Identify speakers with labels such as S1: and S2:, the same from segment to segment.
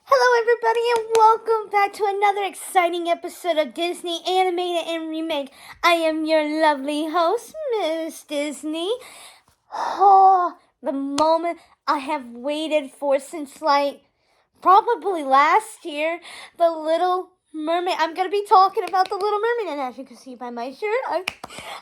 S1: Hello, everybody, and welcome back to another exciting episode of Disney Animated and Remake. I am your lovely host, Miss Disney. Oh, the moment I have waited for since, probably last year, The Little Mermaid. I'm going to be talking about The Little Mermaid, and as you can see by my shirt,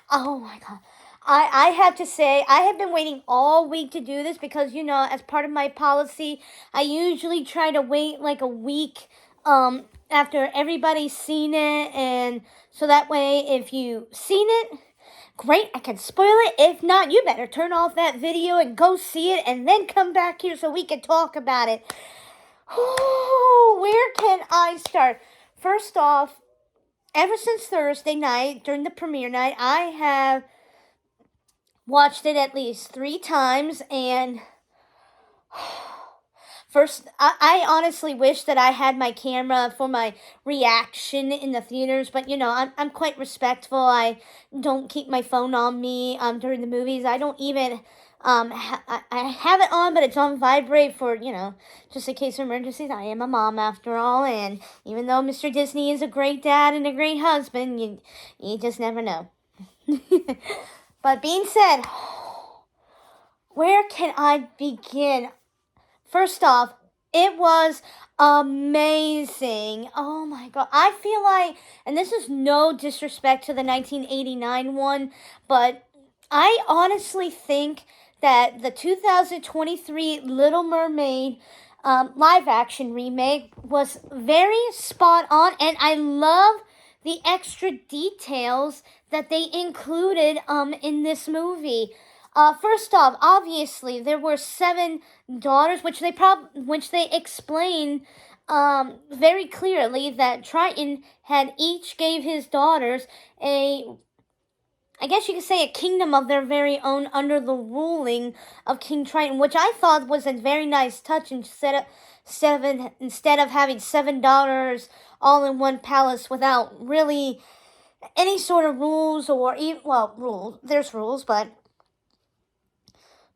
S1: oh my god. I have to say, I have been waiting all week to do this because, as part of my policy, I usually try to wait like a week after everybody's seen it. And so that way, if you've seen it, great, I can spoil it. If not, you better turn off that video and go see it and then come back here so we can talk about it. Oh, where can I start? First off, ever since Thursday night, during the premiere night, I have watched it at least 3 times, and first, I honestly wish that I had my camera for my reaction in the theaters, but I'm quite respectful. I don't keep my phone on me during the movies. I don't even I have it on, but it's on vibrate for just in case of emergencies. I am a mom after all, and even though Mr. Disney is a great dad and a great husband, you just never know. But being said, where can I begin? First off, it was amazing. Oh my god. I feel like, and this is no disrespect to the 1989 one, but I honestly think that the 2023 Little Mermaid live action remake was very spot on, and I love the extra details that they included in this movie. First off, obviously there were 7 daughters, which they explain very clearly that Triton had each gave his daughters I guess you could say a kingdom of their very own under the ruling of King Triton, which I thought was a very nice touch instead of having 7 daughters all in one palace without really any sort of rules or even, rules. There's rules, but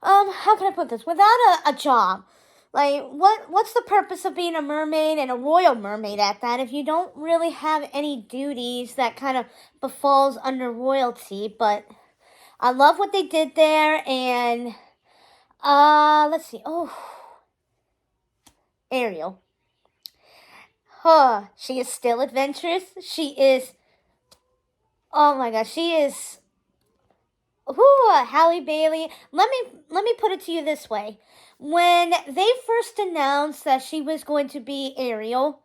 S1: how can I put this? Without a job, like what's the purpose of being a mermaid and a royal mermaid at that if you don't really have any duties that kind of befalls under royalty? But I love what they did there, and let's see. Oh, Ariel. She is still adventurous. She is. Oh my gosh, she is. Halle Bailey. Let me put it to you this way: when they first announced that she was going to be Ariel,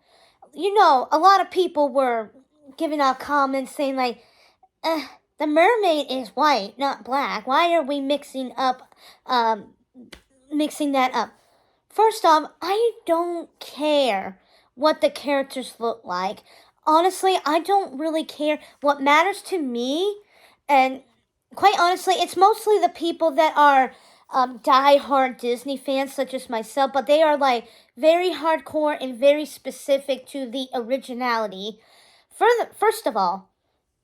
S1: a lot of people were giving out comments saying like, "The mermaid is white, not black. Why are we mixing that up?" First off, I don't care what the characters look like. Honestly, I don't really care. What matters to me, and quite honestly, it's mostly the people that are die-hard Disney fans, such as myself, but they are like very hardcore and very specific to the originality. First of all,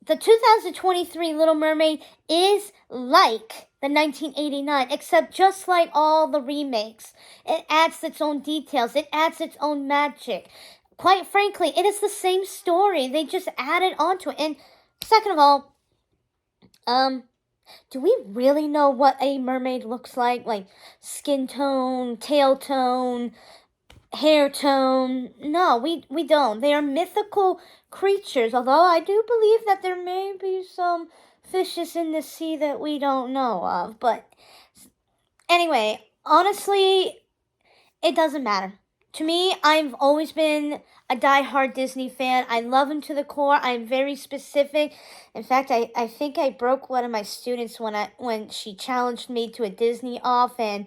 S1: the 2023 Little Mermaid is like the 1989, except just like all the remakes. It adds its own details. It adds its own magic. Quite frankly, it is the same story. They just added onto it. And second of all, do we really know what a mermaid looks like? Like skin tone, tail tone, hair tone? No, we don't. They are mythical creatures, although I do believe that there may be some fishes in the sea that we don't know of. But anyway, honestly, it doesn't matter. To me, I've always been a die-hard Disney fan. I love them to the core. I'm very specific. In fact, I think I broke one of my students when she challenged me to a Disney off, and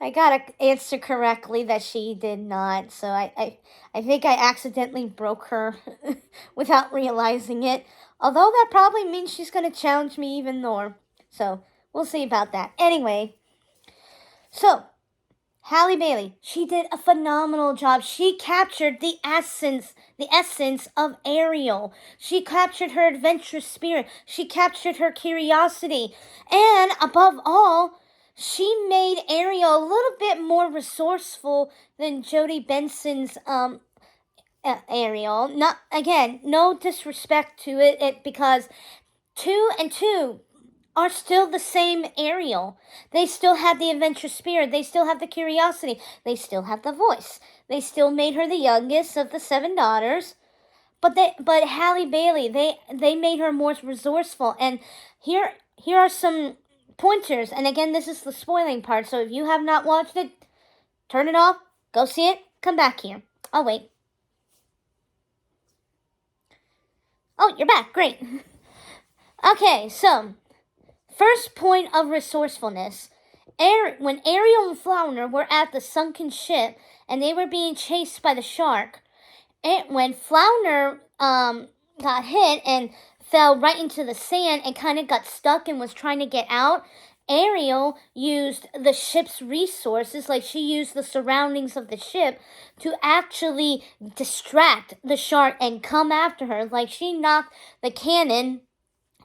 S1: I got to answer correctly that she did not. So I think I accidentally broke her without realizing it. Although that probably means she's going to challenge me even more. So we'll see about that. Anyway, so Halle Bailey, she did a phenomenal job. She captured the essence of Ariel. She captured her adventurous spirit. She captured her curiosity. And above all, she made Ariel a little bit more resourceful than Jodie Benson's Ariel. Not again, no disrespect to it because 2 and 2 are still the same Ariel. They still have the adventure spirit. They still have the curiosity. They still have the voice. They still made her the youngest of the 7 daughters. But Halle Bailey, they made her more resourceful. And here are some pointers. And again, this is the spoiling part. So if you have not watched it, turn it off, go see it, come back here. Oh, wait. Oh, you're back. Great. Okay, so first point of resourcefulness. When Ariel and Flounder were at the sunken ship and they were being chased by the shark, when Flounder got hit and fell right into the sand and kind of got stuck and was trying to get out, Ariel used the ship's resources, like she used the surroundings of the ship to actually distract the shark and come after her. Like she knocked the cannon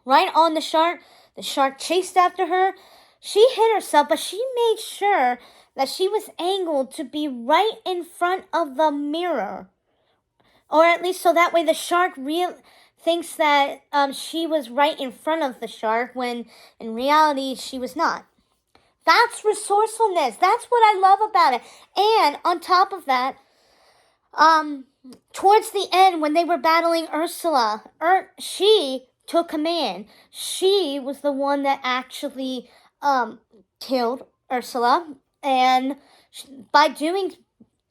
S1: right on the shark. The shark chased after her. She hit herself, but she made sure that she was angled to be right in front of the mirror. Or at least so that way the shark thinks that she was right in front of the shark when in reality she was not. That's resourcefulness. That's what I love about it. And on top of that, towards the end when they were battling Ursula, she took command. She was the one that actually killed Ursula, and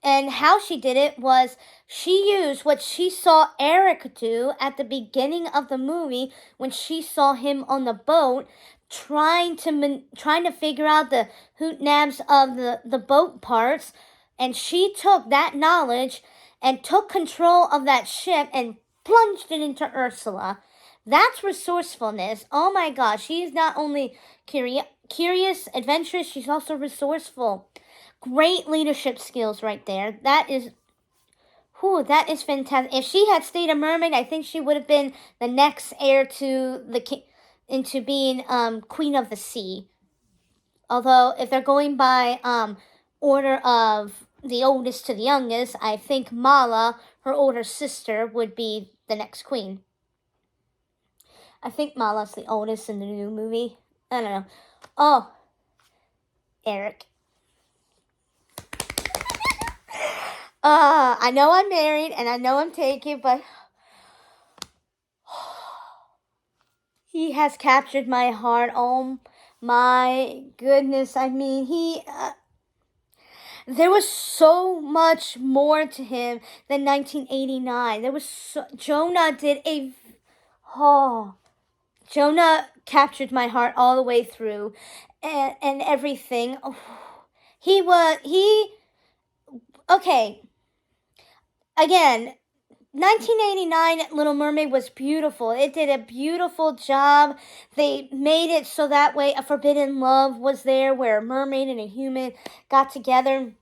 S1: how she did it was she used what she saw Eric do at the beginning of the movie when she saw him on the boat trying to figure out the hoot-nabs of the boat parts, and she took that knowledge and took control of that ship and plunged it into Ursula. That's resourcefulness. Oh my gosh, she's not only curious, adventurous, she's also resourceful. Great leadership skills right there. That is fantastic. If she had stayed a mermaid, I think she would have been the next heir to into being Queen of the Sea. Although, if they're going by order of the oldest to the youngest, I think Mala, her older sister, would be the next queen. I think Mala's the oldest in the new movie. I don't know. Oh, Eric. I know I'm married and I know I'm taken, but he has captured my heart. Oh my goodness. I mean, there was so much more to him than 1989. Jonah captured my heart all the way through and everything. Oh, okay. Again, 1989 Little Mermaid was beautiful. It did a beautiful job. They made it so that way a forbidden love was there where a mermaid and a human got together.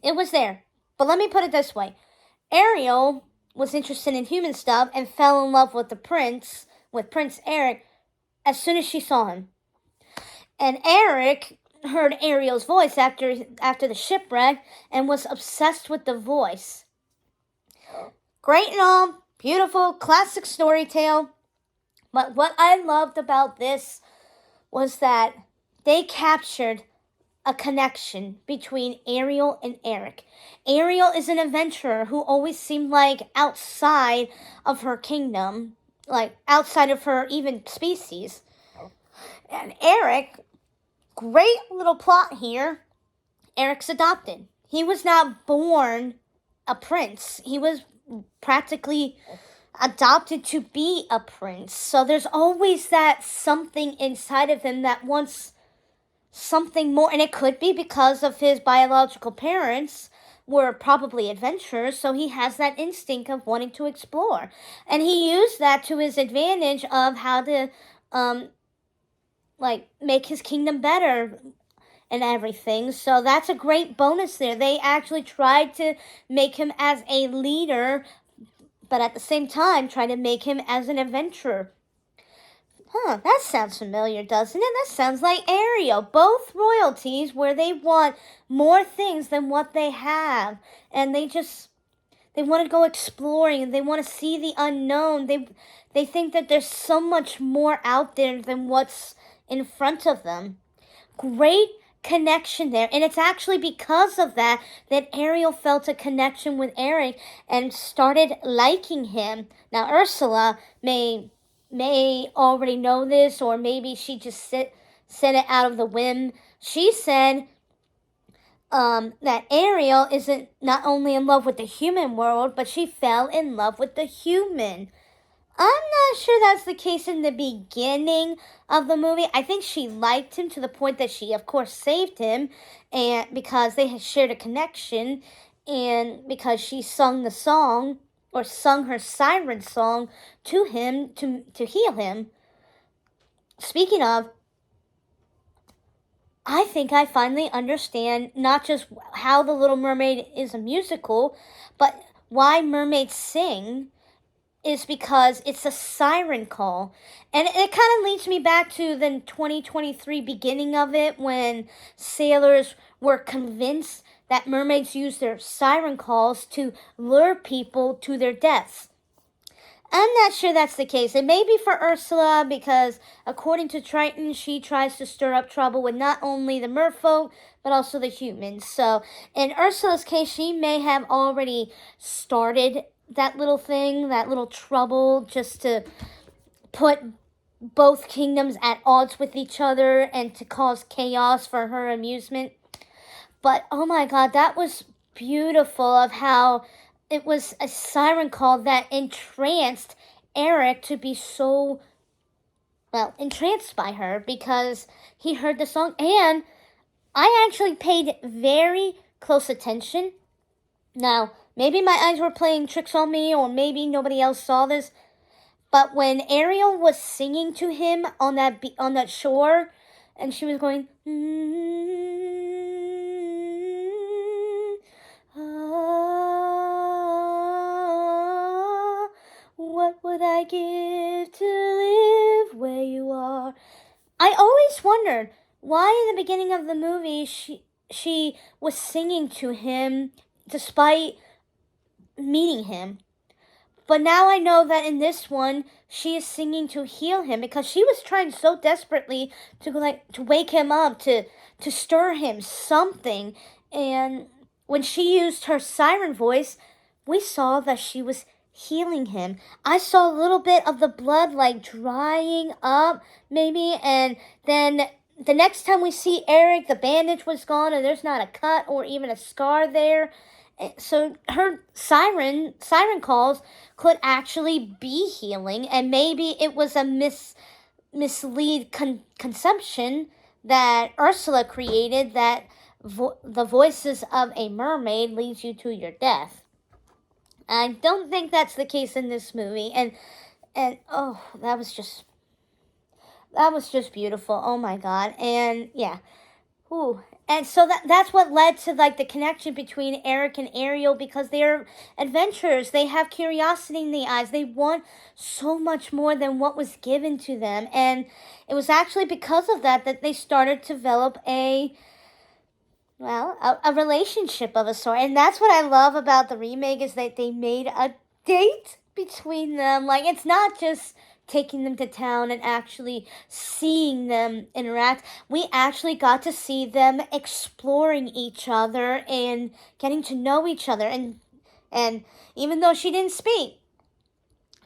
S1: It was there. But let me put it this way. Ariel was interested in human stuff and fell in love with Prince Eric, as soon as she saw him. And Eric heard Ariel's voice after the shipwreck and was obsessed with the voice. Great and all, beautiful, classic story tale. But what I loved about this was that they captured a connection between Ariel and Eric. Ariel is an adventurer who always seemed like outside of her kingdom, like outside of her even species. And Eric, great little plot here, Eric's adopted. He was not born a prince. He was practically adopted to be a prince. So there's always that something inside of him that wants something more. And it could be because of his biological parents were probably adventurers, so he has that instinct of wanting to explore. And he used that to his advantage of how to make his kingdom better and everything. So that's a great bonus there. They actually tried to make him as a leader, but at the same time try to make him as an adventurer. Huh, that sounds familiar, doesn't it? That sounds like Ariel. Both royalties where they want more things than what they have. And they want to go exploring and they want to see the unknown. They think that there's so much more out there than what's in front of them. Great connection there, and it's actually because of that Ariel felt a connection with Eric and started liking him. Now Ursula may already know this, or maybe she just said it out of the whim. She said that Ariel isn't not only in love with the human world, but she fell in love with the human. I'm not sure that's the case in the beginning of the movie. I think she liked him to the point that she, of course, saved him, and because they had shared a connection, and because she sung the song, or sung her siren song to him to heal him. Speaking of, I think I finally understand not just how The Little Mermaid is a musical, but why mermaids sing is because it's a siren call. And it kind of leads me back to the 2023 beginning of it, when sailors were convinced that mermaids use their siren calls to lure people to their deaths. I'm not sure that's the case. It may be for Ursula because, according to Triton, she tries to stir up trouble with not only the merfolk, but also the humans. So, in Ursula's case, she may have already started that little thing, that little trouble, just to put both kingdoms at odds with each other and to cause chaos for her amusement. But, oh my God, that was beautiful of how it was a siren call that entranced Eric to be so, entranced by her because he heard the song. And I actually paid very close attention. Now, maybe my eyes were playing tricks on me, or maybe nobody else saw this, but when Ariel was singing to him on that shore, and she was going, what would I give to live where you are? I always wondered why in the beginning of the movie she was singing to him despite meeting him. But now I know that in this one, she is singing to heal him because she was trying so desperately to wake him up, to stir him something. And when she used her siren voice, we saw that she was healing him. I saw a little bit of the blood drying up maybe, and then the next time we see Eric, the bandage was gone and there's not a cut or even a scar there. So her siren calls could actually be healing, and maybe it was a mislead conception that Ursula created, that the voices of a mermaid leads you to your death. I don't think that's the case in this movie, and oh, that was just beautiful. Oh my God. And yeah. Ooh. And so that's what led to the connection between Eric and Ariel, because they're adventurers. They have curiosity in the eyes. They want so much more than what was given to them. And it was actually because of that they started to develop a relationship of a sort. And that's what I love about the remake, is that they made a date between them. It's not just taking them to town and actually seeing them interact. We actually got to see them exploring each other and getting to know each other. And even though she didn't speak,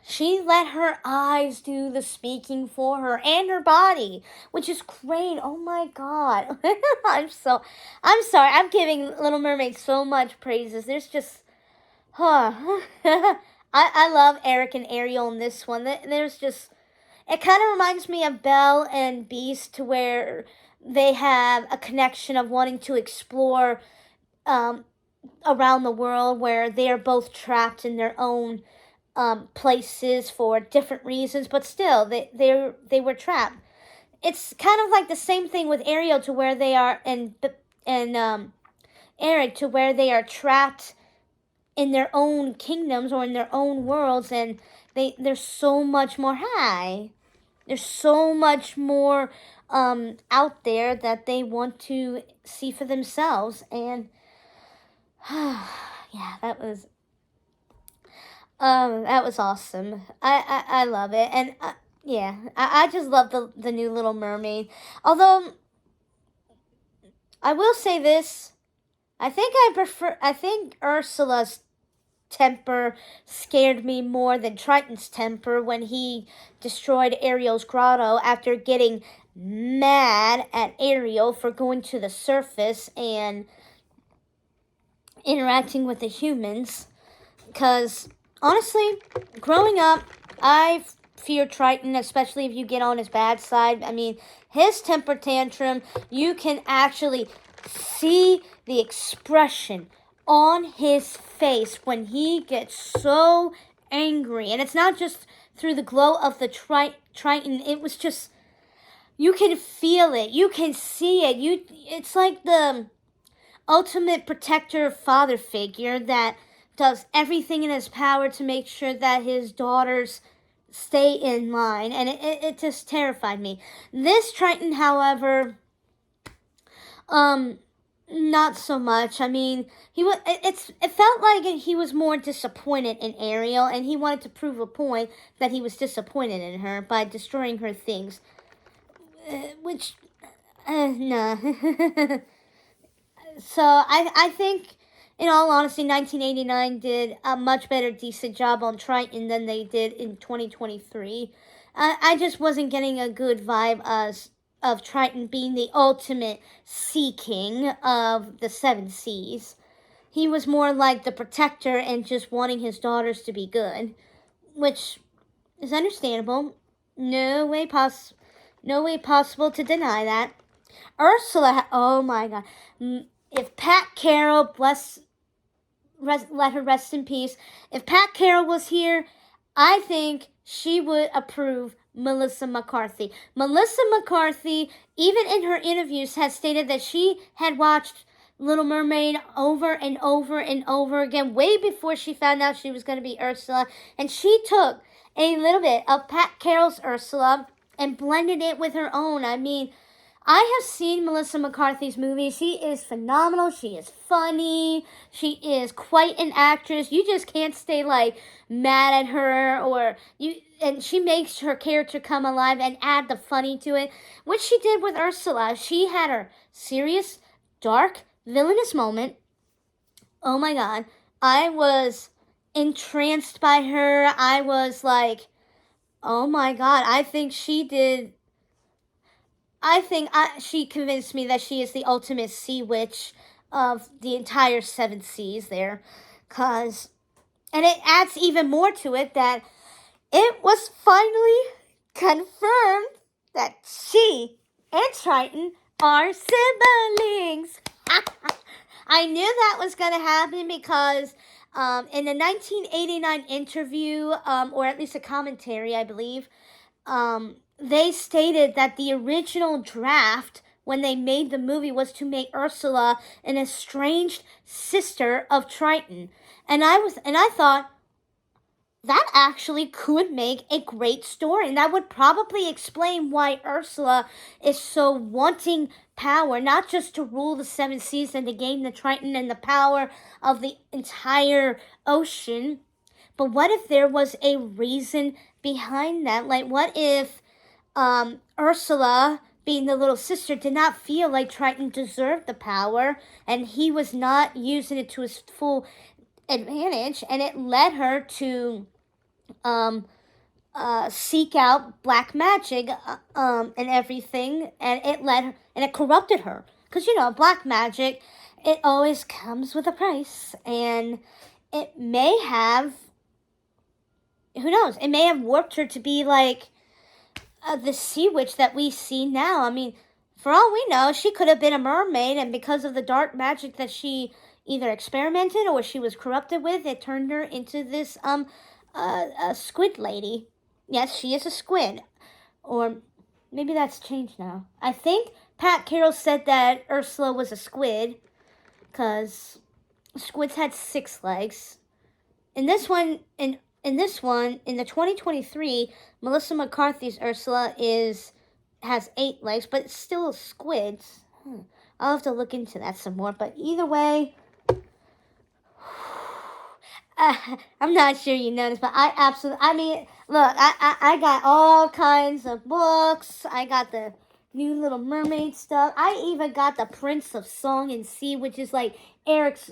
S1: she let her eyes do the speaking for her, and her body, which is great. Oh my God. I'm sorry. I'm giving Little Mermaid so much praises. There's just, I love Eric and Ariel in this one. There's just, it kind of reminds me of Belle and Beast, to where they have a connection of wanting to explore around the world, where they are both trapped in their own places for different reasons, but still they were trapped. It's kind of like the same thing with Ariel, to where they are, and Eric, to where they are trapped in their own kingdoms or in their own worlds, and there's so much more. there's so much more out there that they want to see for themselves. And yeah, that was awesome. I love it. And yeah, I just love the new Little Mermaid. Although I will say this, I think Ursula's temper scared me more than Triton's temper when he destroyed Ariel's grotto after getting mad at Ariel for going to the surface and interacting with the humans. Because honestly, growing up, I fear Triton, especially if you get on his bad side. I mean, his temper tantrum, you can actually see the expression on his face when he gets so angry. And it's not just through the glow of the Triton, it was just, you can feel it, you can see it. It's like the ultimate protector father figure that does everything in his power to make sure that his daughters stay in line, and it just terrified me. This Triton, however, not so much. I mean, it felt like he was more disappointed in Ariel, and he wanted to prove a point that he was disappointed in her by destroying her things, which, nah. So I think, in all honesty, 1989 did a much better, decent job on Triton than they did in 2023. I just wasn't getting a good vibe of Triton being the ultimate sea king of the seven seas. He was more like the protector and just wanting his daughters to be good, which is understandable. No way possible to deny that. Ursula, oh my God. If Pat Carroll, let her rest in peace, if Pat Carroll was here, I think she would approve Melissa McCarthy. Melissa McCarthy, even in her interviews, has stated that she had watched Little Mermaid over and over and over again, way before she found out she was going to be Ursula, and she took a little bit of Pat Carroll's Ursula and blended it with her own. I mean, I have seen Melissa McCarthy's movies. She is phenomenal. She is funny. She is quite an actress. You just can't stay mad at her and she makes her character come alive and add the funny to it, which she did with Ursula. She had her serious, dark, villainous moment. Oh my God. I was entranced by her. I was like, oh my God. I think she convinced me that she is the ultimate sea witch of the entire seven seas there. And it adds even more to it that it was finally confirmed that she and Triton are siblings. I knew that was going to happen because in the 1989 interview, or at least a commentary, I believe, they stated that the original draft when they made the movie was to make Ursula an estranged sister of Triton. And I thought that actually could make a great story. And that would probably explain why Ursula is so wanting power, not just to rule the seven seas and to gain the Triton and the power of the entire ocean. But what if there was a reason behind that? What if Ursula, being the little sister, did not feel like Triton deserved the power, and he was not using it to his full advantage, and it led her to seek out black magic and everything, and it corrupted her. Because, black magic, it always comes with a price, and it may have, who knows, it may have warped her to be like the sea witch that we see now. I mean, for all we know, she could have been a mermaid, and because of the dark magic that she either experimented or she was corrupted with, it turned her into this squid lady. Yes, she is a squid. Or maybe that's changed now. I think Pat Carroll said that Ursula was a squid, because squids had 6 legs. In this one, in in this one, in the 2023, Melissa McCarthy's Ursula has 8 legs, but it's still a squid. I'll have to look into that some more. But either way, I'm not sure you noticed, but I mean, look, I got all kinds of books. I got the new Little Mermaid stuff. I even got the Prince of Song and Sea, which is like Eric's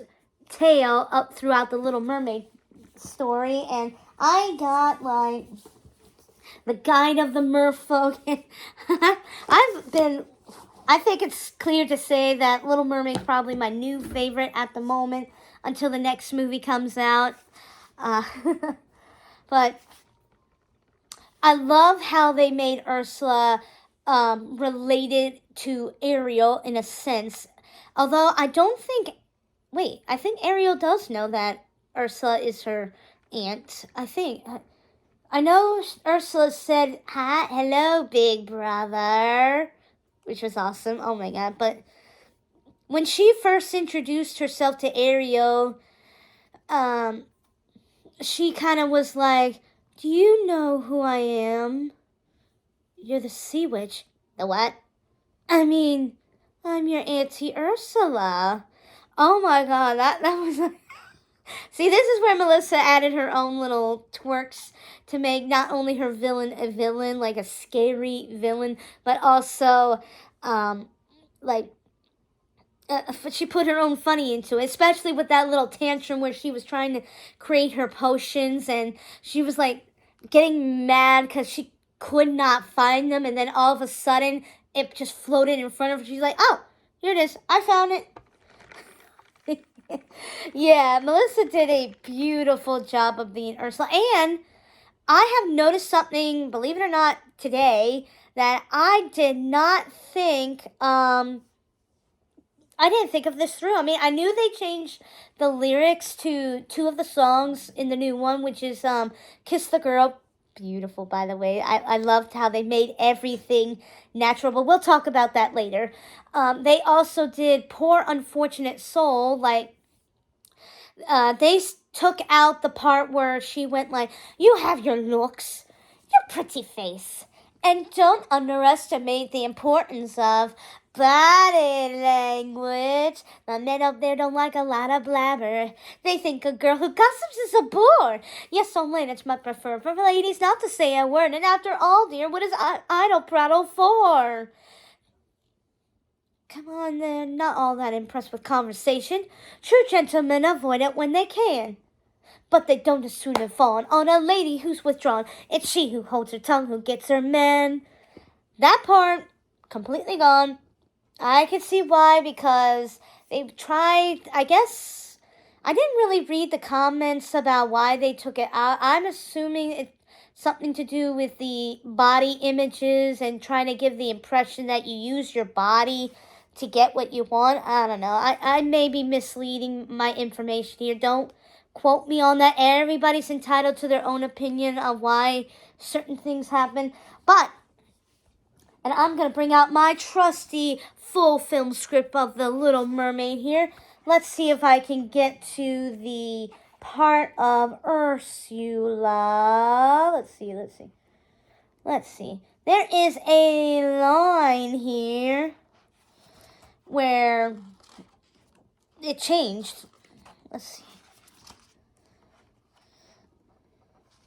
S1: tale up throughout the Little Mermaid story. And I got like the Guide of the Merfolk. I think it's clear to say that Little Mermaid's probably my new favorite at the moment until the next movie comes out. But I love how they made Ursula related to Ariel in a sense. Although I don't think... Wait, I think Ariel does know that Ursula is her aunt. I know Ursula said, "Hi, hello, big brother," which was awesome. Oh my god. But when she first introduced herself to Ariel, she kind of was like, "Do you know who I am?" "You're the sea witch." "The what?" "I mean, I'm your Auntie Ursula." Oh my god, that was like... See, this is where Melissa added her own little twerks to make not only her villain a villain, like a scary villain, but also, she put her own funny into it, especially with that little tantrum where she was trying to create her potions, and she was, like, getting mad because she could not find them, and then all of a sudden, it just floated in front of her. She's like, "Oh, here it is. I found it." Yeah, Melissa did a beautiful job of being Ursula. And I have noticed something, believe it or not, today that I did not think, I didn't think of this through. I mean, I knew they changed the lyrics to 2 of the songs in the new one, which is Kiss the Girl. Beautiful, by the way. I loved how they made everything natural, but we'll talk about that later. They also did Poor Unfortunate Soul, like, they took out the part where she went like, "You have your looks, your pretty face, and don't underestimate the importance of body language. The men up there don't like a lot of blabber. They think a girl who gossips is a bore. Yes, only it's much preferred for ladies not to say a word. And after all, dear, what is idle prattle for?" Come on, they're not all that impressed with conversation. True gentlemen avoid it when they can. But they don't as soon have fallen on a lady who's withdrawn. It's she who holds her tongue who gets her man. That part, completely gone. I can see why, because they've tried, I guess, I didn't really read the comments about why they took it out. I'm assuming it's something to do with the body images and trying to give the impression that you use your body to get what you want. I don't know. I may be misleading my information here. Don't quote me on that. Everybody's entitled to their own opinion of why certain things happen. But, and I'm going to bring out my trusty full film script of The Little Mermaid here. Let's see if I can get to the part of Ursula. Let's see. There is a line here where it changed. Let's see.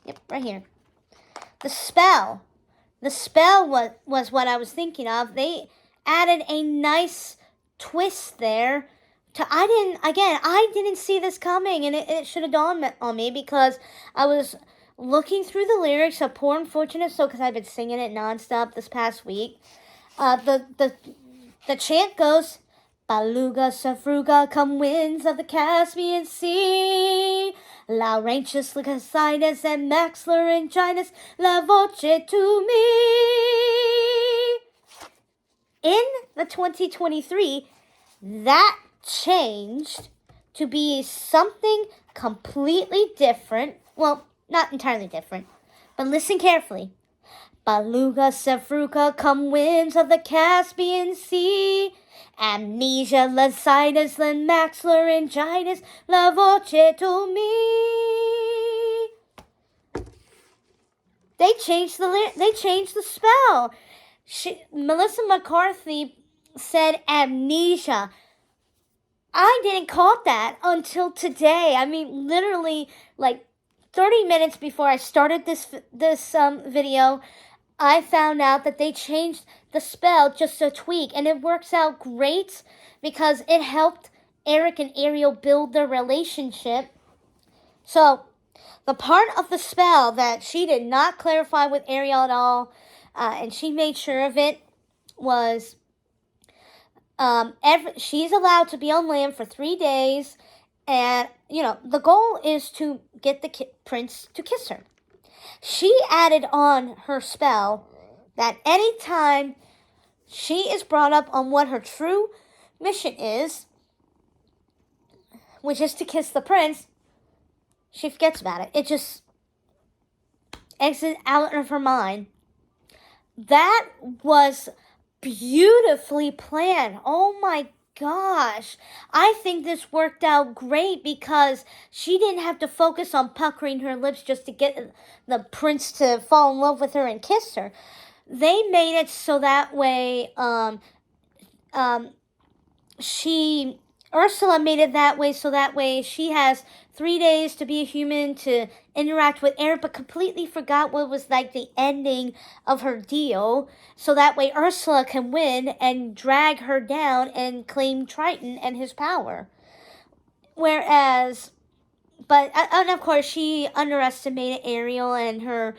S1: Yep, right here. The spell was what I was thinking of. They added a nice twist there. I didn't see this coming, and it should have dawned on me because I was looking through the lyrics of Poor Unfortunate Soul because I've been singing it nonstop this past week. The chant goes, "Beluga, Safruga, come winds of the Caspian Sea, Laurentius, Lycositis, and Max Laryngitis, la voce to me." In the 2023, that changed to be something completely different. Well, not entirely different, but listen carefully. "Beluga, Safruka, come winds of the Caspian Sea, amnesia, lasitis, max laryngitis, la voce to me." They changed the spell. Melissa McCarthy said amnesia. I didn't caught that until today. I mean, literally, like 30 minutes before I started this video, I found out that they changed the spell just a tweak, and it works out great because it helped Eric and Ariel build their relationship. So, the part of the spell that she did not clarify with Ariel at all, and she made sure of it, was she's allowed to be on land for 3 days, and the goal is to get the prince to kiss her. She added on her spell that anytime she is brought up on what her true mission is, which is to kiss the prince, she forgets about it. It just exits out of her mind. That was beautifully planned. Oh my gosh. I think this worked out great because she didn't have to focus on puckering her lips just to get the prince to fall in love with her and kiss her. They made it so that way Ursula made it that way so that way she has 3 days to be a human to interact with Eric, but completely forgot what was like the ending of her deal, so that way Ursula can win and drag her down and claim Triton and his power. Whereas, and of course she underestimated Ariel and her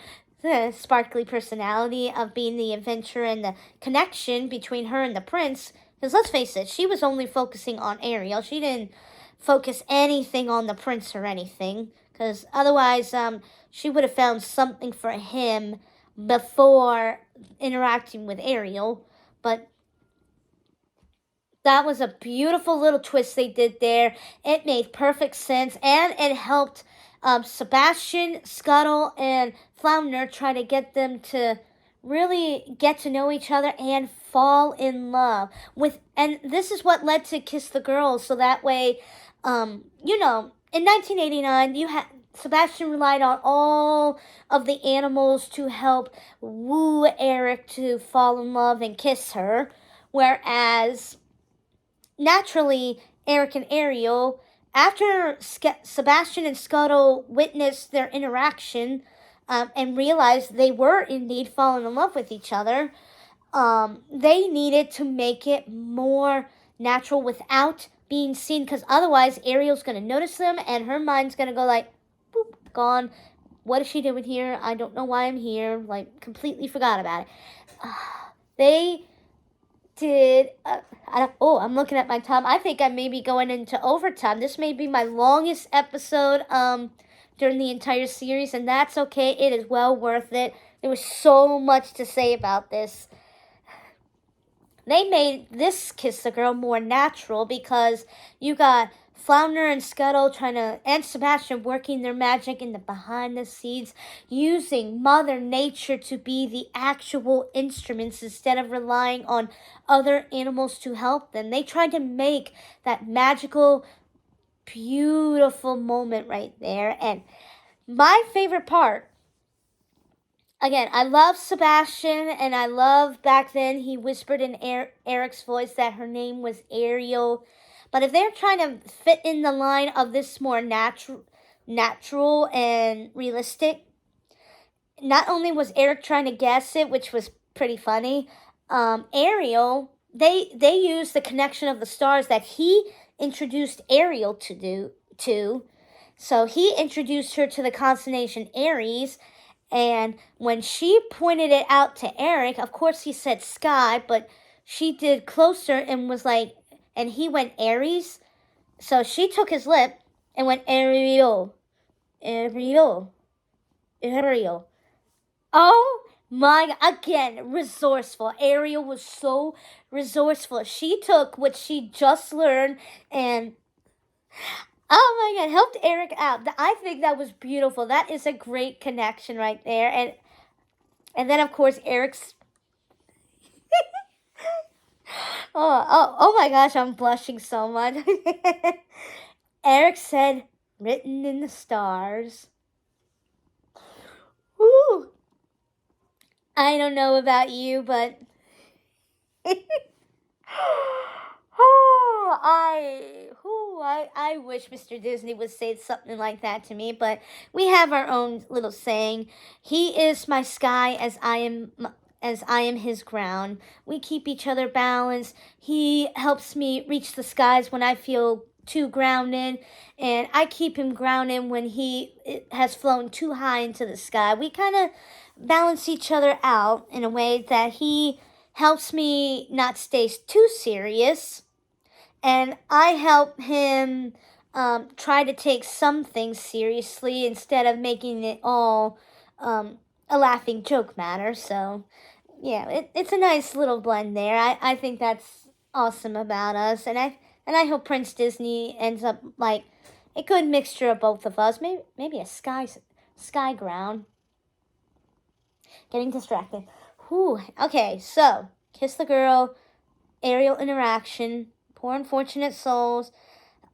S1: sparkly personality of being the adventure and the connection between her and the prince. Because let's face it, she was only focusing on Ariel. She didn't focus anything on the prince or anything. Because otherwise, she would have found something for him before interacting with Ariel. But that was a beautiful little twist they did there. It made perfect sense. And it helped Sebastian, Scuttle, and Flounder try to get them to really get to know each other and fall in love and this is what led to Kiss the Girls, so that way in 1989 Sebastian relied on all of the animals to help woo Eric to fall in love and kiss her, whereas naturally Eric and Ariel, after Sebastian and Scuttle witnessed their interaction and realized they were indeed falling in love with each other, they needed to make it more natural without being seen, because otherwise Ariel's going to notice them and her mind's going to go like, boop, gone. What is she doing here? I don't know why I'm here. Like, completely forgot about it. They did... I'm looking at my time. I think I may be going into overtime. This may be my longest episode during the entire series, and that's okay. It is well worth it. There was so much to say about this. They made this Kiss the Girl more natural because you got Flounder and Scuttle and Sebastian working their magic in the behind the scenes, using Mother Nature to be the actual instruments instead of relying on other animals to help them. They tried to make that magical, beautiful moment right there. And my favorite part, again, I love Sebastian, and I love back then he whispered in Eric's voice that her name was Ariel. But if they're trying to fit in the line of this more natural and realistic, not only was Eric trying to guess it, which was pretty funny, Ariel, they used the connection of the stars that he introduced Ariel to. So he introduced her to the constellation Aries. And when she pointed it out to Eric, of course he said sky, but she did closer and was like, and he went Aries. So she took his lip and went Ariel. Ariel. Ariel. Oh my, again, resourceful. Ariel was so resourceful. She took what she just learned and... oh my God, helped Eric out. I think that was beautiful. That is a great connection right there. And then, of course, Eric's... oh my gosh, I'm blushing so much. Eric said, written in the stars. Woo! I don't know about you, but oh, I wish Mr. Disney would say something like that to me, but we have our own little saying. He is my sky as I am his ground. We keep each other balanced. He helps me reach the skies when I feel too grounded, and I keep him grounded when he has flown too high into the sky. We kind of balance each other out in a way that he helps me not stay too serious, and I help him try to take some things seriously instead of making it all a laughing joke matter. So, yeah, it's a nice little blend there. I think that's awesome about us, and I hope Prince Disney ends up like a good mixture of both of us. Maybe a sky ground. Getting distracted. Whew. Okay, so Kiss the Girl, Ariel interaction, Poor Unfortunate Souls.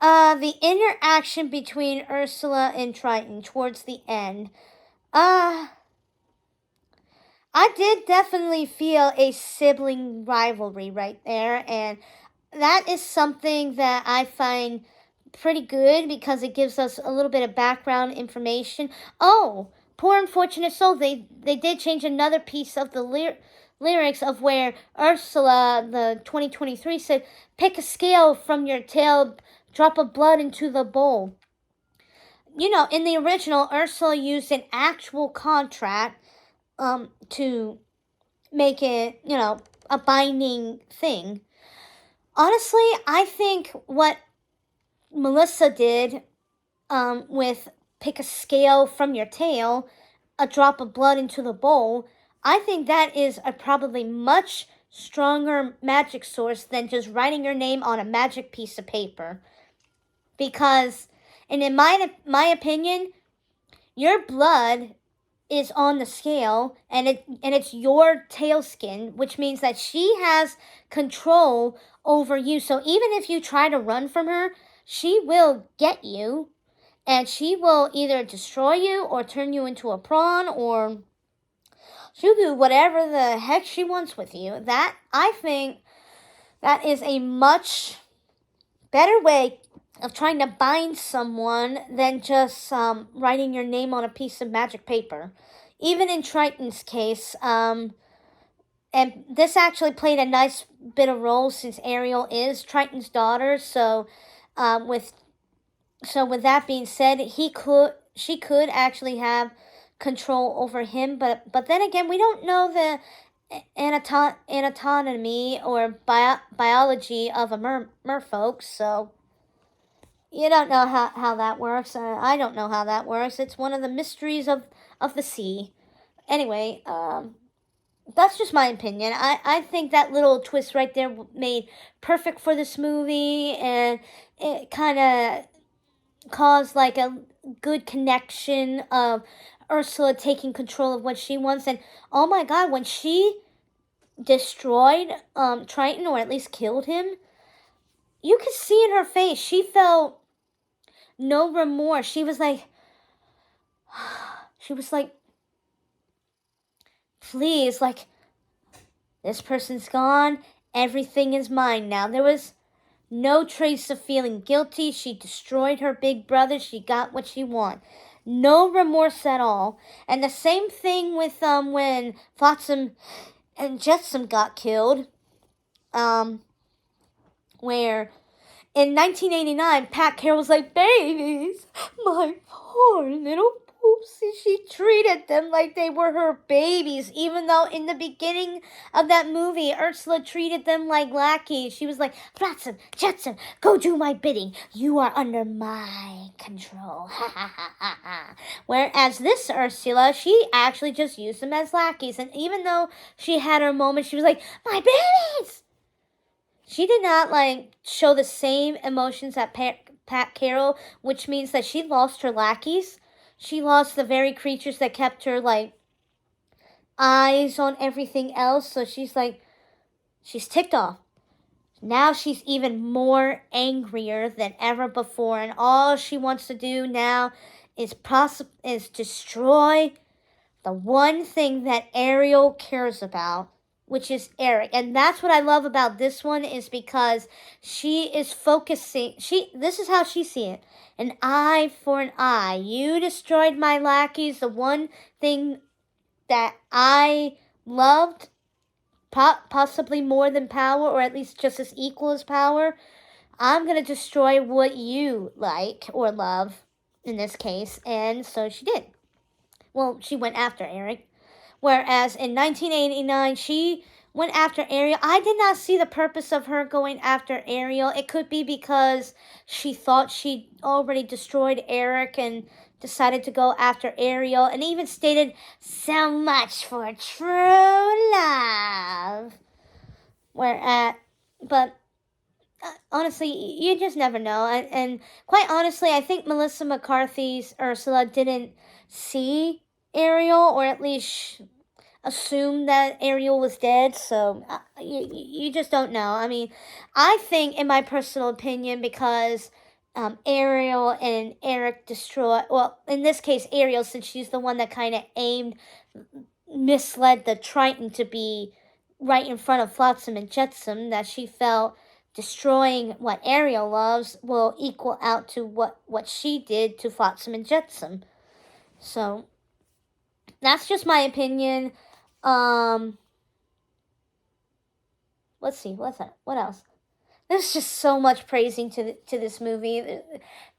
S1: The interaction between Ursula and Triton towards the end. I did definitely feel a sibling rivalry right there, and that is something that I find pretty good because it gives us a little bit of background information. Oh, Poor Unfortunate Soul, they did change another piece of the lyrics of where Ursula, the 2023, said, pick a scale from your tail, drop of blood into the bowl. You know, in the original, Ursula used an actual contract to make it, a binding thing. Honestly, I think what Melissa did with pick a scale from your tail, a drop of blood into the bowl, I think that is a probably much stronger magic source than just writing your name on a magic piece of paper. Because, and in my opinion, your blood is on the scale, and it's your tail skin, which means that she has control over you. So even if you try to run from her, she will get you, and she will either destroy you or turn you into a prawn, or she'll do whatever the heck she wants with you. That, I think, that is a much better way of trying to bind someone than just writing your name on a piece of magic paper. Even in Triton's case, and this actually played a nice bit of role since Ariel is Triton's daughter. So, with that being said, she could actually have control over him. But then again, we don't know the anatomy or biology of a merfolk, so you don't know how that works. I don't know how that works. It's one of the mysteries of the sea. Anyway, that's just my opinion. I think that little twist right there made perfect for this movie, and it kind of caused like a good connection of Ursula taking control of what she wants. And oh my god, when she destroyed Triton, or at least killed him, you could see in her face she felt no remorse. She was like, please, like, this person's gone. Everything is mine now. There was no trace of feeling guilty. She destroyed her big brother. She got what she wanted. No remorse at all. And the same thing with when Flotsam and Jetsam got killed. Where in 1989, Pat Carroll was like, babies, my poor little poopsie. She treated them like they were her babies, even though in the beginning of that movie, Ursula treated them like lackeys. She was like, Flotsam, Jetsam, go do my bidding. You are under my control. Ha ha ha ha ha. Whereas this Ursula, she actually just used them as lackeys. And even though she had her moment, she was like, my babies! She did not like show the same emotions that Pat Carroll, which means that she lost her lackeys. She lost the very creatures that kept her like eyes on everything else. So she's ticked off. Now she's even more angrier than ever before, and all she wants to do now is destroy the one thing that Ariel cares about, which is Eric. And that's what I love about this one, is because she is focusing, this is how she sees it. An eye for an eye. You destroyed my lackeys, the one thing that I loved, possibly more than power, or at least just as equal as power. I'm going to destroy what you like or love in this case. And so she did. Well, she went after Eric. Whereas in 1989, she went after Ariel. I did not see the purpose of her going after Ariel. It could be because she thought she already destroyed Eric and decided to go after Ariel, and even stated, "So much for true love." But honestly, you just never know. And quite honestly, I think Melissa McCarthy's Ursula didn't see Ariel, or at least assume that Ariel was dead, so you just don't know. I mean, I think, in my personal opinion, because Ariel and Eric destroy, well, in this case, Ariel, since she's the one that kind of misled the Triton to be right in front of Flotsam and Jetsam, that she felt destroying what Ariel loves will equal out to what she did to Flotsam and Jetsam. So, that's just my opinion. Let's see, what's that? What else? There's just so much praising to this movie.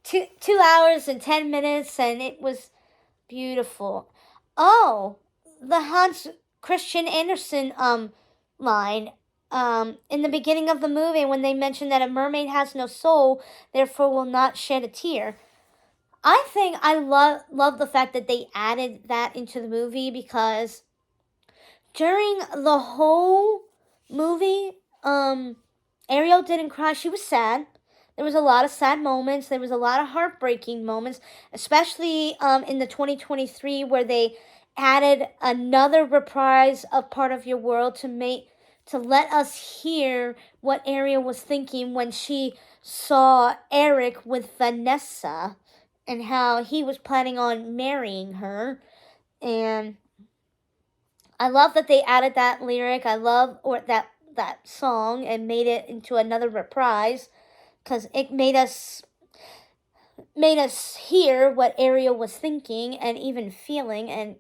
S1: 2 hours and 10 minutes, and it was beautiful. Oh, the Hans Christian Andersen line in the beginning of the movie, when they mentioned that a mermaid has no soul, therefore will not shed a tear. I think I love the fact that they added that into the movie, because during the whole movie, Ariel didn't cry. She was sad. There was a lot of sad moments. There was a lot of heartbreaking moments, especially in the 2023, where they added another reprise of Part of Your World to let us hear what Ariel was thinking when she saw Eric with Vanessa, and how he was planning on marrying her. And I love that they added that lyric. I love that song and made it into another reprise, because it made us hear what Ariel was thinking and even feeling. And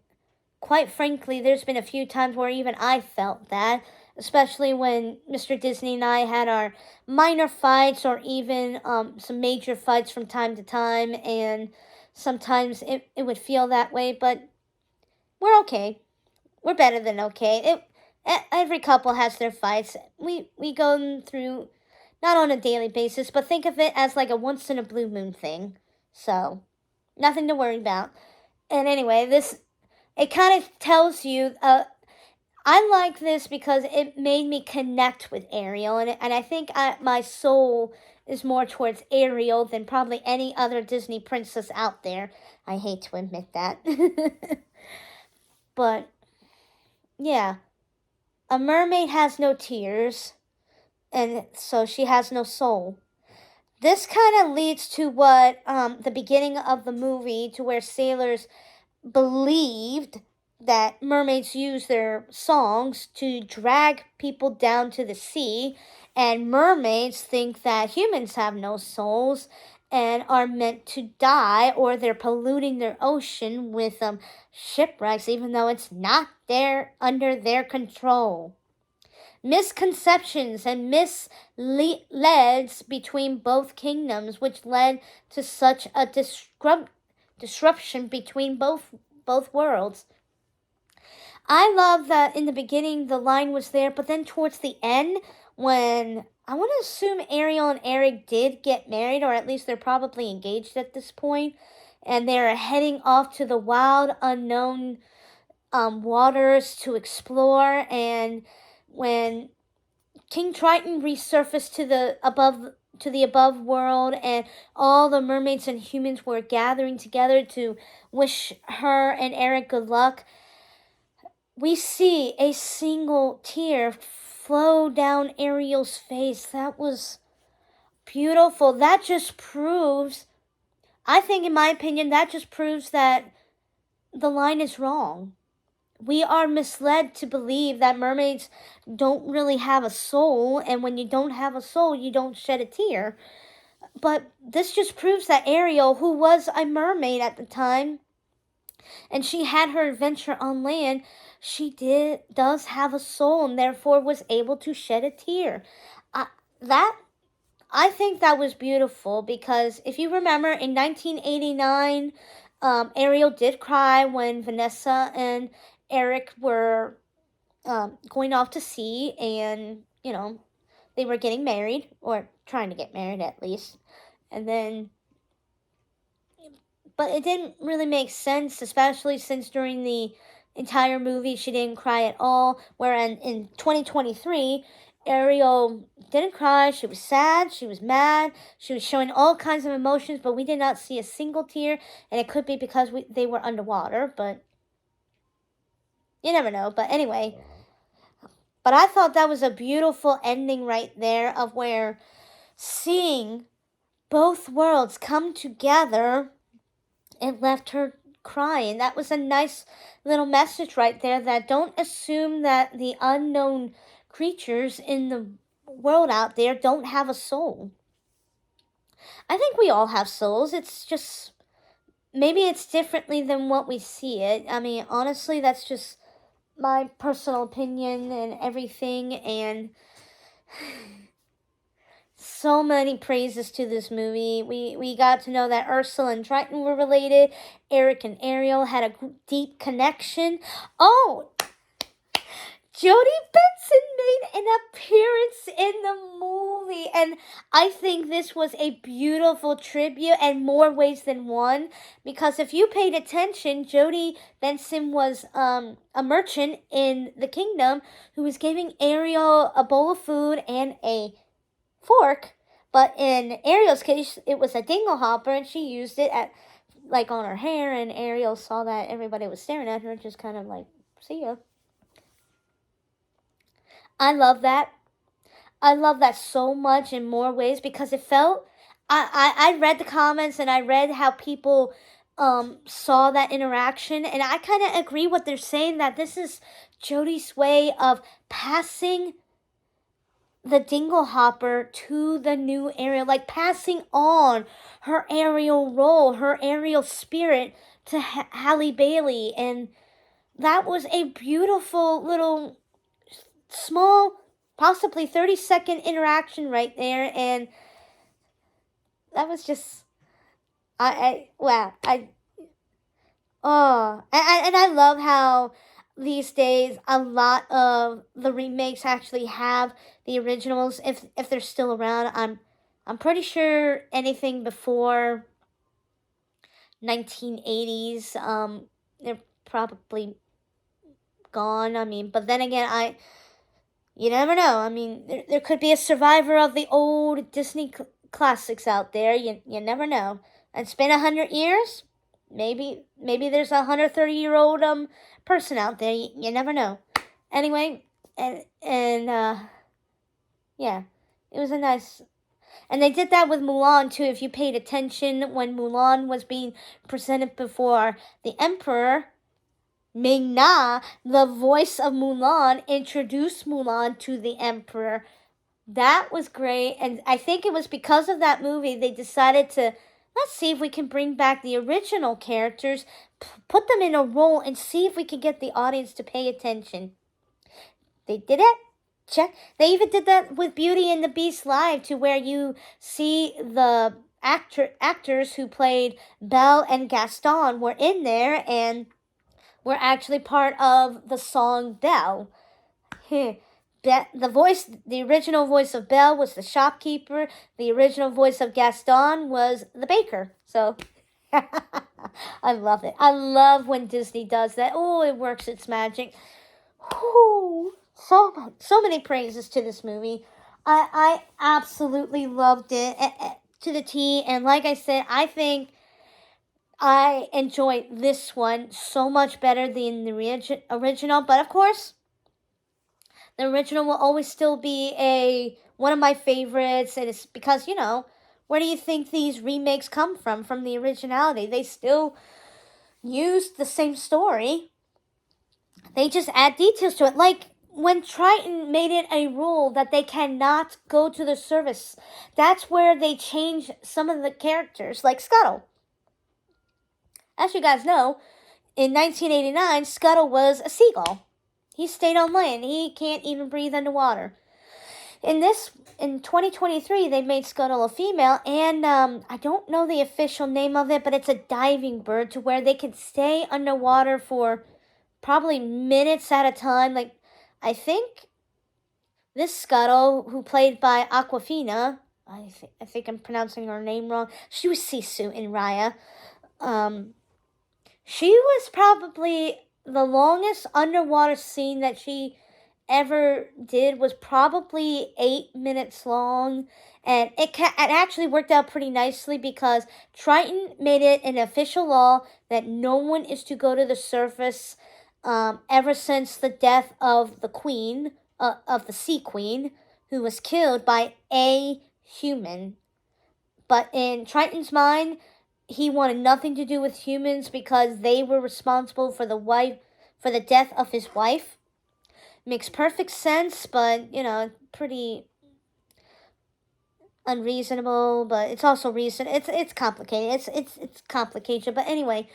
S1: quite frankly, there's been a few times where even I felt that, especially when Mr. Disney and I had our minor fights, or even some major fights from time to time, and sometimes it would feel that way, but we're okay. We're better than okay. Every couple has their fights. We go through, not on a daily basis, but think of it as like a once in a blue moon thing. So, nothing to worry about. And anyway, it kind of tells you, I like this because it made me connect with Ariel, and I think my soul is more towards Ariel than probably any other Disney princess out there. I hate to admit that. But yeah, a mermaid has no tears, and so she has no soul. This kind of leads to what the beginning of the movie, to where sailors believed that mermaids use their songs to drag people down to the sea, and mermaids think that humans have no souls and are meant to die, or they're polluting their ocean with shipwrecks, even though it's not under their control. Misconceptions and misleds between both kingdoms, which led to such a disruption between both worlds. I love that in the beginning the line was there, but then towards the end, when I want to assume Ariel and Eric did get married, or at least they're probably engaged at this point, and they're heading off to the wild, unknown waters to explore, and when King Triton resurfaced to the above world, and all the mermaids and humans were gathering together to wish her and Eric good luck, we see a single tear flow down Ariel's face. That was beautiful. That just proves, I think, in my opinion, that just proves that the line is wrong. we are misled to believe that mermaids don't really have a soul, and when you don't have a soul, you don't shed a tear. But this just proves that Ariel, who was a mermaid at the time, and she had her adventure on land, does have a soul, and therefore was able to shed a tear. That I think that was beautiful, because if you remember in 1989, Ariel did cry when Vanessa and Eric were going off to sea, and they were getting married, or trying to get married at least, and then. But it didn't really make sense, especially since during the entire movie she didn't cry at all. Whereas in 2023, Ariel didn't cry. She was sad. She was mad. She was showing all kinds of emotions, but we did not see a single tear. And it could be because they were underwater, but you never know. But anyway, but I thought that was a beautiful ending right there, of where seeing both worlds come together, it left her crying. That was a nice little message right there, that don't assume that the unknown creatures in the world out there don't have a soul. I think we all have souls. It's just, maybe it's differently than what we see it. I mean, honestly, that's just my personal opinion and everything, and so many praises to this movie. We got to know that Ursula and Triton were related. Eric and Ariel had a deep connection. Oh, Jodie Benson made an appearance in the movie, and I think this was a beautiful tribute in more ways than one, because if you paid attention, Jodie Benson was a merchant in the kingdom who was giving Ariel a bowl of food and a fork, but in Ariel's case, it was a dingle hopper, and she used it on her hair, and Ariel saw that everybody was staring at her, just kind of like, see ya. I love that. I love that so much in more ways, because it felt, I read the comments, and I read how people saw that interaction, and I kind of agree what they're saying, that this is Jodie's way of passing the dingle hopper to the new Ariel, like passing on her Ariel role, her Ariel spirit to Halle Bailey. And that was a beautiful little small, possibly 30-second interaction right there, and that was just and I love how these days a lot of the remakes actually have the originals, if they're still around. I'm pretty sure anything before 1980s, they're probably gone. I mean, but then again, you never know. I mean, there could be a survivor of the old Disney classics out there. You never know. It's been 100 years. Maybe there's a 130-year-old person out there. You never know. Anyway, and yeah, it was a nice. And they did that with Mulan too. If you paid attention, when Mulan was being presented before the Emperor, Ming Na, the voice of Mulan, introduced Mulan to the Emperor. That was great, and I think it was because of that movie they decided to, let's see if we can bring back the original characters, put them in a role, and see if we can get the audience to pay attention. They did it. Check. They even did that with Beauty and the Beast Live, to where you see the actors who played Belle and Gaston were in there, and were actually part of the song Belle. The original voice of Belle was the shopkeeper. The original voice of Gaston was the baker. So, I love it. I love when Disney does that. Oh, it works its magic. Ooh, so many praises to this movie. I absolutely loved it to the T. And like I said, I think I enjoy this one so much better than the original. But of course, the original will always still be one of my favorites. And it's because, where do you think these remakes come from? From the originality. They still used the same story. they just add details to it. Like when Triton made it a rule that they cannot go to the surface, that's where they change some of the characters, like Scuttle. As you guys know, in 1989, Scuttle was a seagull. He stayed on land. He can't even breathe underwater. In 2023, they made Scuttle a female, and I don't know the official name of it, but it's a diving bird to where they can stay underwater for probably minutes at a time. Like, I think this Scuttle, who played by Aquafina, I think I'm pronouncing her name wrong. She was Sisu in Raya. She was probably the longest underwater scene that she ever did was probably 8 minutes long, and it actually worked out pretty nicely because Triton made it an official law that no one is to go to the surface ever since the death of the queen, of the sea queen, who was killed by a human. But in Triton's mind, he wanted nothing to do with humans because they were responsible for the death of his wife. Makes perfect sense, but pretty unreasonable. But it's also it's complicated. It's complicated. But anyway,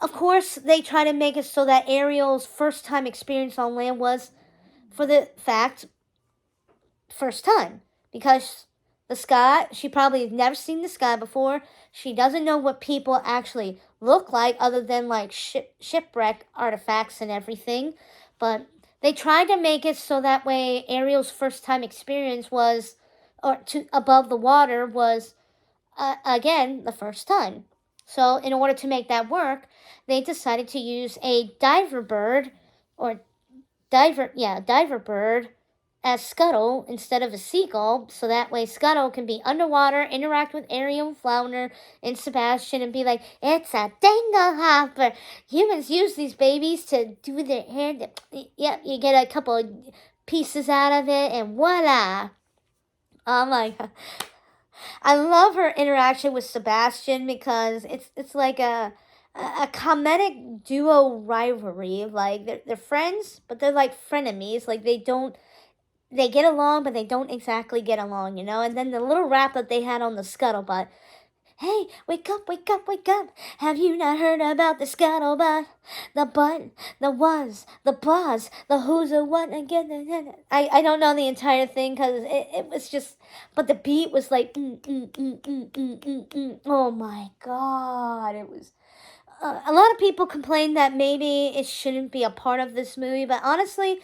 S1: of course they try to make it so that Ariel's first time experience on land was, for the fact, first time, because the sky, she probably never seen the sky before. She doesn't know what people actually look like other than like shipwreck artifacts and everything. But they tried to make it so that way Ariel's first time experience was, above the water was, again, the first time. So in order to make that work, they decided to use a diver bird as Scuttle instead of a seagull, so that way Scuttle can be underwater, interact with Ariel, Flounder, and Sebastian, and be like, it's a dangle hopper. Humans use these babies to do their hair. Yep, you get a couple pieces out of it, and voila. Oh my god. I love her interaction with Sebastian because it's like a comedic duo rivalry. Like they're friends, but they're like frenemies. Like they get along, but they don't exactly get along, And then the little rap that they had on the scuttlebutt. Hey, wake up, wake up, wake up. Have you not heard about the scuttlebutt? The butt, the was, the buzz, the who's, the what, again. I don't know the entire thing because it was just, but the beat was like, Oh my God. It was, a lot of people complain that maybe it shouldn't be a part of this movie, but honestly,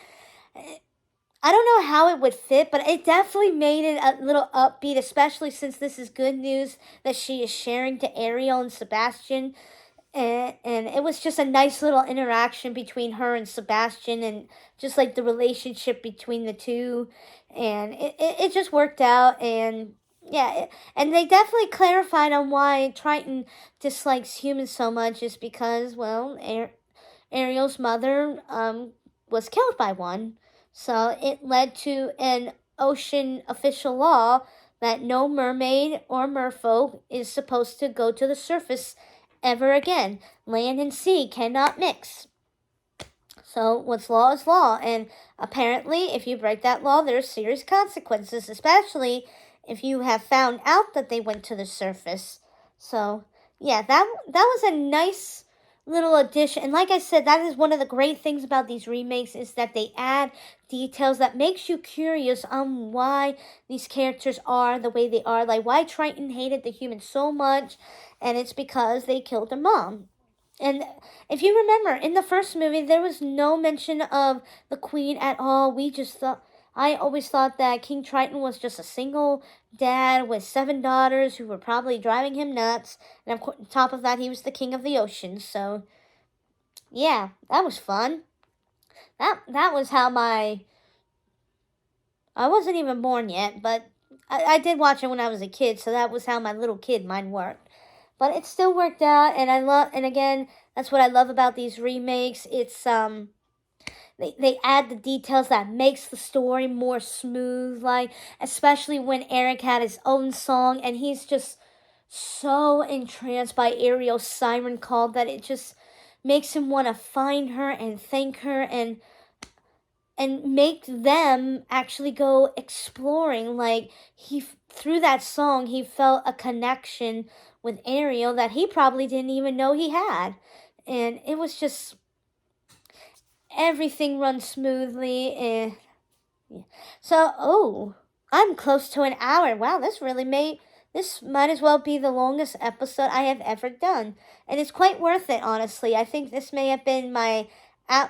S1: I don't know how it would fit, but it definitely made it a little upbeat, especially since this is good news that she is sharing to Ariel and Sebastian. And it was just a nice little interaction between her and Sebastian, and just like the relationship between the two. And it just worked out. And yeah, and they definitely clarified on why Triton dislikes humans so much is because, well, Ariel's mother was killed by one. So it led to an ocean official law that no mermaid or merfolk is supposed to go to the surface ever again. Land and sea cannot mix. So what's law is law, and apparently if you break that law, there's serious consequences, especially if you have found out that they went to the surface. So yeah, that was a nice little addition. And like I said, that is one of the great things about these remakes is that they add details that makes you curious on why these characters are the way they are. Like why Triton hated the humans so much, and it's because they killed their mom. And if you remember, in the first movie, there was no mention of the queen at all. I always thought that King Triton was just a single dad with 7 daughters who were probably driving him nuts. And on top of that, he was the king of the ocean. So, yeah, that was fun. That was how I wasn't even born yet, but I did watch it when I was a kid, so that was how my little kid mind worked. But it still worked out, and again, that's what I love about these remakes. It's they add the details that makes the story more smooth, like especially when Eric had his own song and he's just so entranced by Ariel's siren call that it just makes him want to find her and thank her and make them actually go exploring. Like, through that song, he felt a connection with Ariel that he probably didn't even know he had. And it was just, everything runs smoothly. And yeah. So, I'm close to an hour. Wow, this might as well be the longest episode I have ever done. And it's quite worth it, honestly. I think this may have been my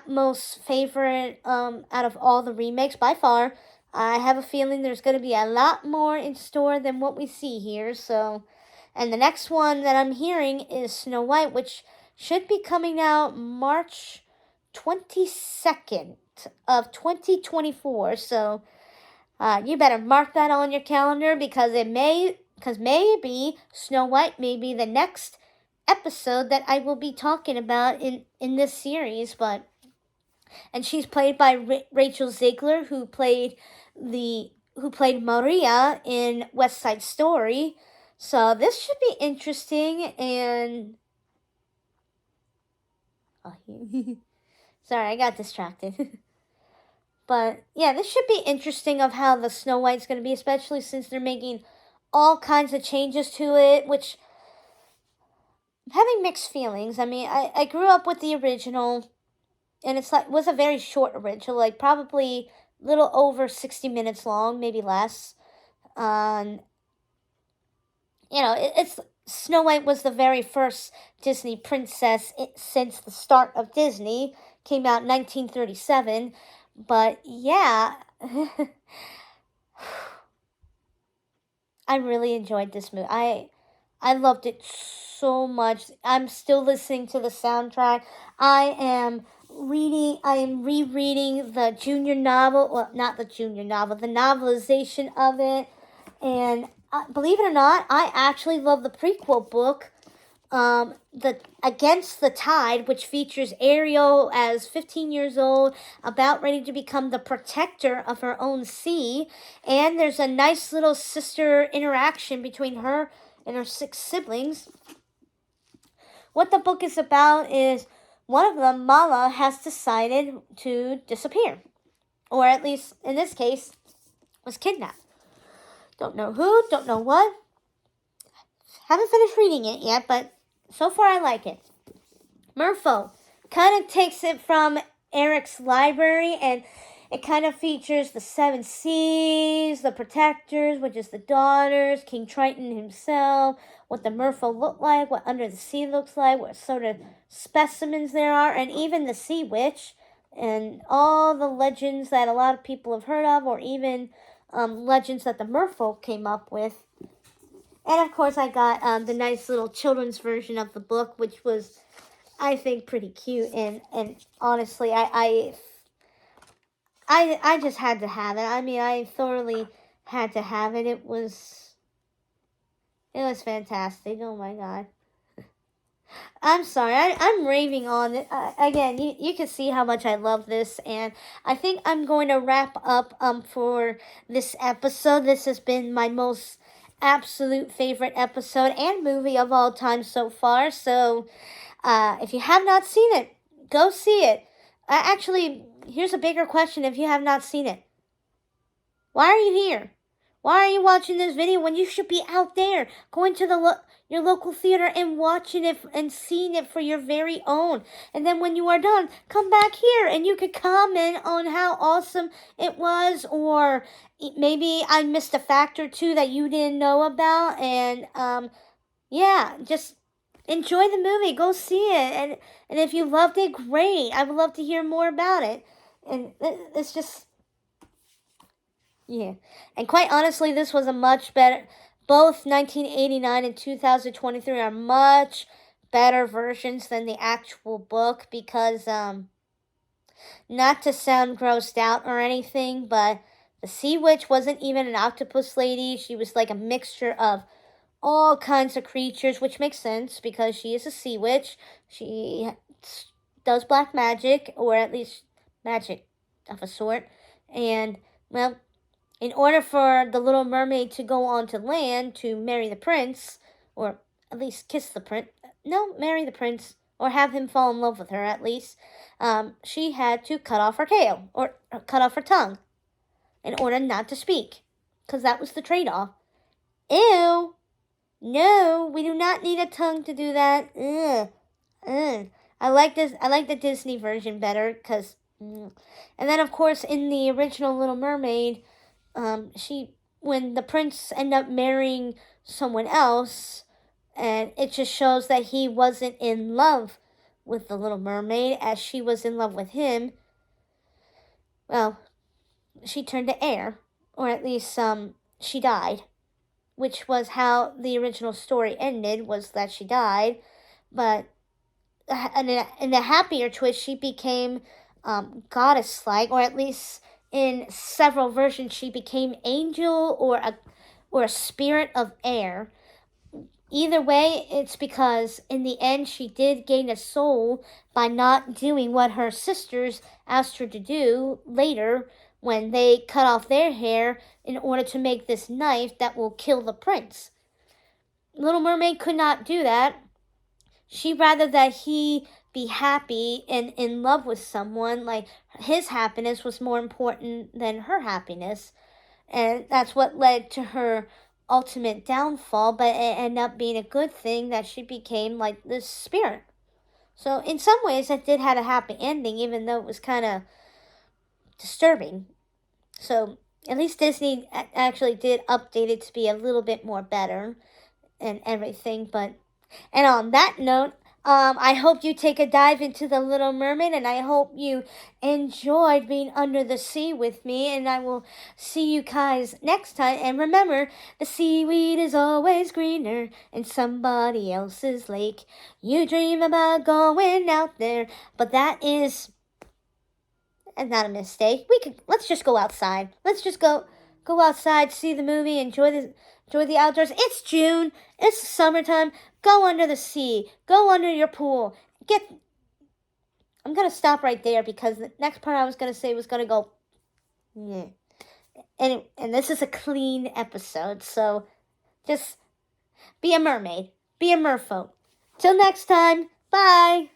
S1: most favorite out of all the remakes by far. I have a feeling there's going to be a lot more in store than what we see here. So, and the next one that I'm hearing is Snow White, which should be coming out March 22nd of 2024. So, you better mark that on your calendar because maybe Snow White may be the next episode that I will be talking about in this series. And she's played by Rachel Zegler, who played Maria in West Side Story. So this should be interesting. And sorry, I got distracted. But yeah, this should be interesting of how the Snow White's going to be, especially since they're making all kinds of changes to it, which I'm having mixed feelings. I mean, I grew up with the original, and was a very short original, like probably a little over 60 minutes long, maybe less. It's Snow White was the very first Disney princess since the start of Disney. Came out in 1937. But yeah, I really enjoyed this movie. I loved it so much. I'm still listening to the soundtrack. I am rereading the junior novel, well, not the junior novel, the novelization of it. And believe it or not, I actually love the prequel book, the Against the Tide, which features Ariel as 15 years old, about ready to become the protector of her own sea. And there's a nice little sister interaction between her and her 6 siblings. What the book is about is one of them, Mala, has decided to disappear. Or at least, in this case, was kidnapped. Don't know who, don't know what. Haven't finished reading it yet, but so far I like it. Merfolk kind of takes it from Eric's library, and it kind of features the 7 seas, the protectors, which is the daughters, King Triton himself, what the merfolk look like, what under the sea looks like, what sort of specimens there are, and even the sea witch, and all the legends that a lot of people have heard of, or even legends that the merfolk came up with. And of course I got the nice little children's version of the book, which was, I think, pretty cute. And honestly, I just had to have it. I mean, I thoroughly had to have it. It was fantastic. Oh my god. I'm sorry, I'm raving on it. Again, you can see how much I love this, and I think I'm going to wrap up for this episode. This has been my most absolute favorite episode and movie of all time so far. So, if you have not seen it, go see it. Actually, here's a bigger question if you have not seen it. Why are you here? Why are you watching this video when you should be out there, going to your local theater and watching it and seeing it for your very own? And then when you are done, come back here and you could comment on how awesome it was, or maybe I missed a fact or two that you didn't know about. And yeah, just enjoy the movie. Go see it. And if you loved it, great. I would love to hear more about it. And it's just... yeah. And quite honestly, this was a much better... both 1989 and 2023 are much better versions than the actual book because, not to sound grossed out or anything, but the Sea Witch wasn't even an octopus lady. She was like a mixture of all kinds of creatures, which makes sense because she is a Sea Witch. She does black magic, or at least magic of a sort. And, well, in order for the Little Mermaid to go onto land to marry the prince, or at least kiss the prince, no, marry the prince, or have him fall in love with her at least, she had to cut off her tail or cut off her tongue in order not to speak, because that was the trade-off. Ew! No, we do not need a tongue to do that. Ugh. Ugh. I like this. I like the Disney version better because, and then of course in the original Little Mermaid, when the prince ended up marrying someone else, and it just shows that he wasn't in love with the Little Mermaid as she was in love with him. Well, she turned to air, or at least she died, which was how the original story ended, was that she died. But in a happier twist, she became goddess-like, or at least in several versions, she became angel or a spirit of air. Either way, it's because in the end she did gain a soul by not doing what her sisters asked her to do later when they cut off their hair in order to make this knife that will kill the prince. Little Mermaid could not do that. She'd rather that he be happy and in love with someone, like his happiness was more important than her happiness. And that's what led to her ultimate downfall, but it ended up being a good thing that she became like this spirit. So in some ways that did have a happy ending, even though it was kind of disturbing. So at least Disney actually did update it to be a little bit more better and everything. And on that note, I hope you take a dive into The Little Mermaid, and I hope you enjoyed being under the sea with me, and I will see you guys next time. And remember, the seaweed is always greener in somebody else's lake. You dream about going out there, but that is not a mistake. Let's just go outside. Let's just go outside, see the movie, enjoy the outdoors. It's June. It's summertime. Go under the sea. Go under your pool. I'm gonna stop right there because the next part I was gonna say was gonna go. Yeah. And this is a clean episode, so just be a mermaid. Be a merfolk. Till next time. Bye.